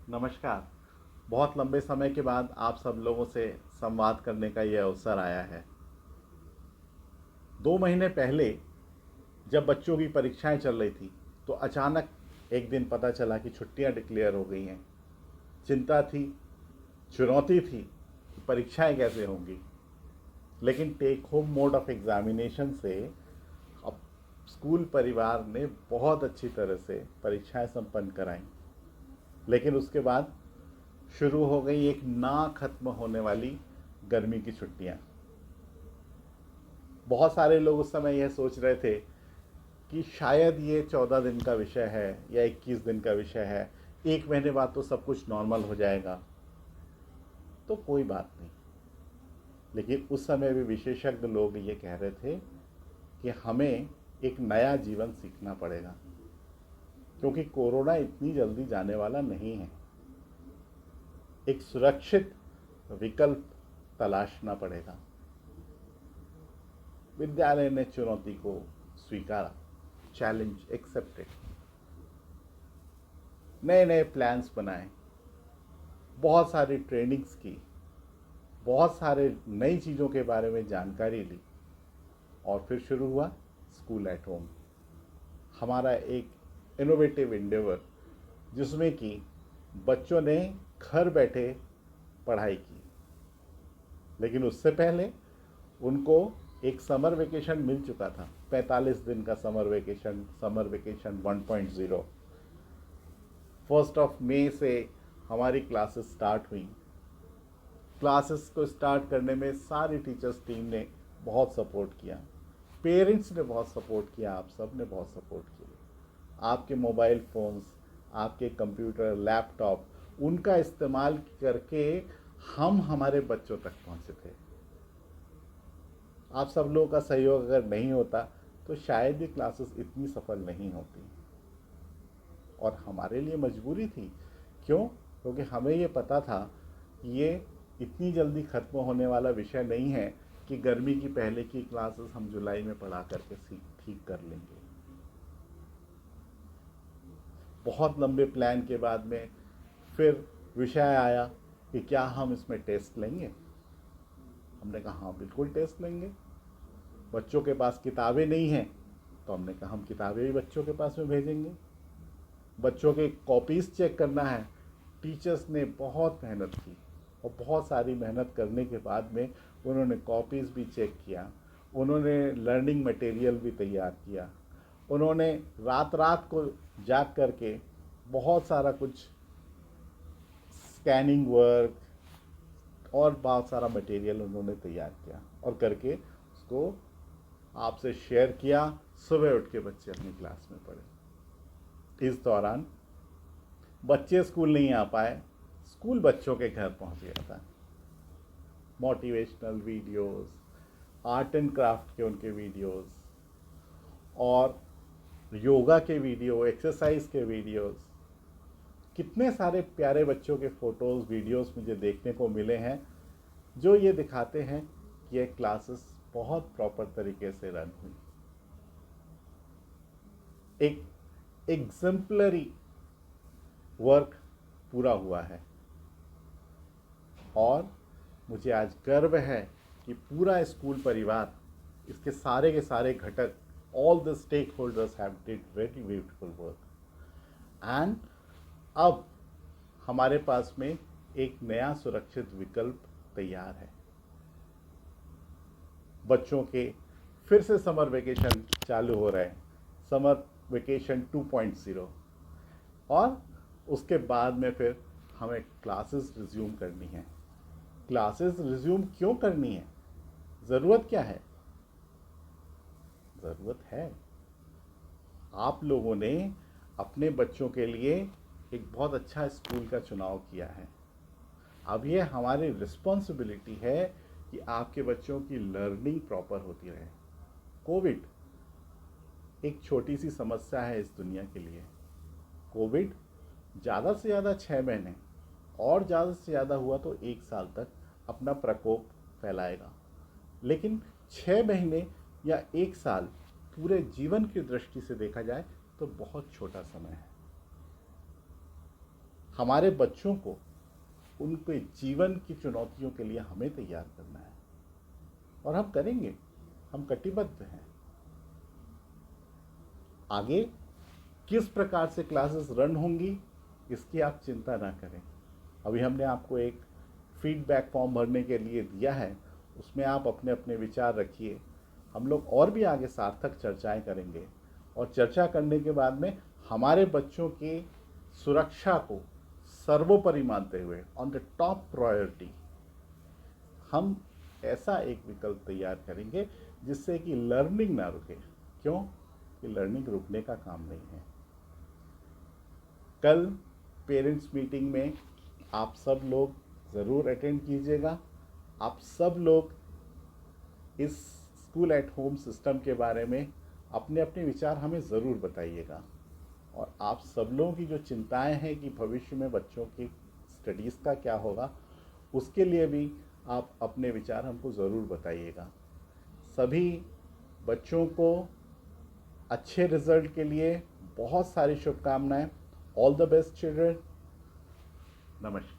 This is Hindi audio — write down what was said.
नमस्कार। बहुत लंबे समय के बाद आप सब लोगों से संवाद करने का यह अवसर आया है। 2 महीने पहले जब बच्चों की परीक्षाएं चल रही थी तो अचानक एक दिन पता चला कि छुट्टियां डिक्लेयर हो गई हैं। चिंता थी, चुनौती थी कि परीक्षाएं कैसे होंगी। लेकिन take home mode of examination से अब स्कूल परिवार ने बहुत अच्छी तरह से परीक्षाएं संपन्न कराई। लेकिन उसके बाद शुरू हो गई एक ना खत्म होने वाली गर्मी की छुट्टियां। बहुत सारे लोग उस समय यह सोच रहे थे कि शायद ये 14 दिन का विषय है या 21 दिन का विषय है, 1 महीने बाद तो सब कुछ नॉर्मल हो जाएगा, तो कोई बात नहीं। लेकिन उस समय भी विशेषज्ञ लोग ये कह रहे थे कि हमें एक नया जीवन सीखना पड़ेगा, क्योंकि कोरोना इतनी जल्दी जाने वाला नहीं है। एक सुरक्षित विकल्प तलाशना पड़ेगा। विद्यालय ने चुनौती को स्वीकारा, चैलेंज एक्सेप्टेड। नए नए प्लान्स बनाए, बहुत सारी ट्रेनिंग्स की, बहुत सारे नई चीज़ों के बारे में जानकारी ली और फिर शुरू हुआ स्कूल एट होम। हमारा एक इनोवेटिव इंडेवर जिसमें कि बच्चों ने घर बैठे पढ़ाई की। लेकिन उससे पहले उनको एक समर वेकेशन मिल चुका था, 45 दिन का समर वेकेशन 1.0। 1 मई से हमारी क्लासेस स्टार्ट हुई। क्लासेस को स्टार्ट करने में सारी टीचर्स टीम ने बहुत सपोर्ट किया, पेरेंट्स ने बहुत सपोर्ट किया, आप सब ने बहुत सपोर्ट किया। आपके मोबाइल फ़ोन्स, आपके कंप्यूटर, लैपटॉप, उनका इस्तेमाल करके हम हमारे बच्चों तक पहुंचे थे। आप सब लोगों का सहयोग अगर नहीं होता तो शायद ये क्लासेस इतनी सफल नहीं होती। और हमारे लिए मजबूरी थी। क्यों? क्योंकि हमें ये पता था कि ये इतनी जल्दी ख़त्म होने वाला विषय नहीं है कि गर्मी की पहले की क्लासेस हम जुलाई में पढ़ा करके ठीक कर लेंगे। बहुत लंबे प्लान के बाद में फिर विषय आया कि क्या हम इसमें टेस्ट लेंगे। हमने कहा हाँ, बिल्कुल टेस्ट लेंगे। बच्चों के पास किताबें नहीं हैं तो हमने कहा हम किताबें भी बच्चों के पास में भेजेंगे। बच्चों के कॉपीज़ चेक करना है। टीचर्स ने बहुत मेहनत की और बहुत सारी मेहनत करने के बाद में उन्होंने कॉपीज़ भी चेक किया, उन्होंने लर्निंग मटेरियल भी तैयार किया, उन्होंने रात रात को जाग करके बहुत सारा कुछ स्कैनिंग वर्क और बहुत सारा मटेरियल उन्होंने तैयार किया और करके उसको आपसे शेयर किया। सुबह उठ के बच्चे अपनी क्लास में पढ़े। इस दौरान बच्चे स्कूल नहीं आ पाए, स्कूल बच्चों के घर पहुंच गया था। Motivational videos, art and craft के उनके वीडियोस और योगा के वीडियो, एक्सरसाइज के वीडियोस, कितने सारे प्यारे बच्चों के फोटोज़ वीडियोस मुझे देखने को मिले हैं जो ये दिखाते हैं कि ये क्लासेस बहुत प्रॉपर तरीके से रन हुई। एक एग्जाम्पलरी वर्क पूरा हुआ है और मुझे आज गर्व है कि पूरा स्कूल परिवार, इसके सारे के सारे घटक, all the stakeholders have did very beautiful work. And अब हमारे पास में एक नया सुरक्षित विकल्प तैयार है। बच्चों के फिर से समर वेकेशन चालू हो रहे हैं, समर वेकेशन 2.0। और उसके बाद में फिर हमें क्लासेस रिज्यूम करनी है। क्लासेस रिज्यूम क्यों करनी है? ज़रूरत क्या है? ज़रूरत है, आप लोगों ने अपने बच्चों के लिए एक बहुत अच्छा स्कूल का चुनाव किया है। अब ये हमारी रिस्पॉन्सिबिलिटी है कि आपके बच्चों की लर्निंग प्रॉपर होती रहे। कोविड एक छोटी सी समस्या है इस दुनिया के लिए। कोविड ज़्यादा से ज़्यादा 6 महीने और ज़्यादा से ज़्यादा हुआ तो 1 साल तक अपना प्रकोप फैलाएगा। लेकिन 6 महीने या 1 साल पूरे जीवन की दृष्टि से देखा जाए तो बहुत छोटा समय है। हमारे बच्चों को उनके जीवन की चुनौतियों के लिए हमें तैयार करना है, और हम करेंगे, हम कटिबद्ध हैं। आगे किस प्रकार से क्लासेस रन होंगी इसकी आप चिंता ना करें। अभी हमने आपको एक फीडबैक फॉर्म भरने के लिए दिया है, उसमें आप अपने अपने विचार रखिए। हम लोग और भी आगे सार्थक चर्चाएं करेंगे, और चर्चा करने के बाद में हमारे बच्चों की सुरक्षा को सर्वोपरि मानते हुए ऑन द टॉप प्रायोरिटी हम ऐसा एक विकल्प तैयार करेंगे जिससे कि लर्निंग ना रुके। क्यों? कि लर्निंग रुकने का काम नहीं है। कल पेरेंट्स मीटिंग में आप सब लोग ज़रूर अटेंड कीजिएगा। आप सब लोग इस स्कूल एट होम सिस्टम के बारे में अपने अपने विचार हमें ज़रूर बताइएगा, और आप सब लोगों की जो चिंताएं हैं कि भविष्य में बच्चों की स्टडीज़ का क्या होगा, उसके लिए भी आप अपने विचार हमको ज़रूर बताइएगा। सभी बच्चों को अच्छे रिजल्ट के लिए बहुत सारी शुभकामनाएं। All the best children. नमस्कार।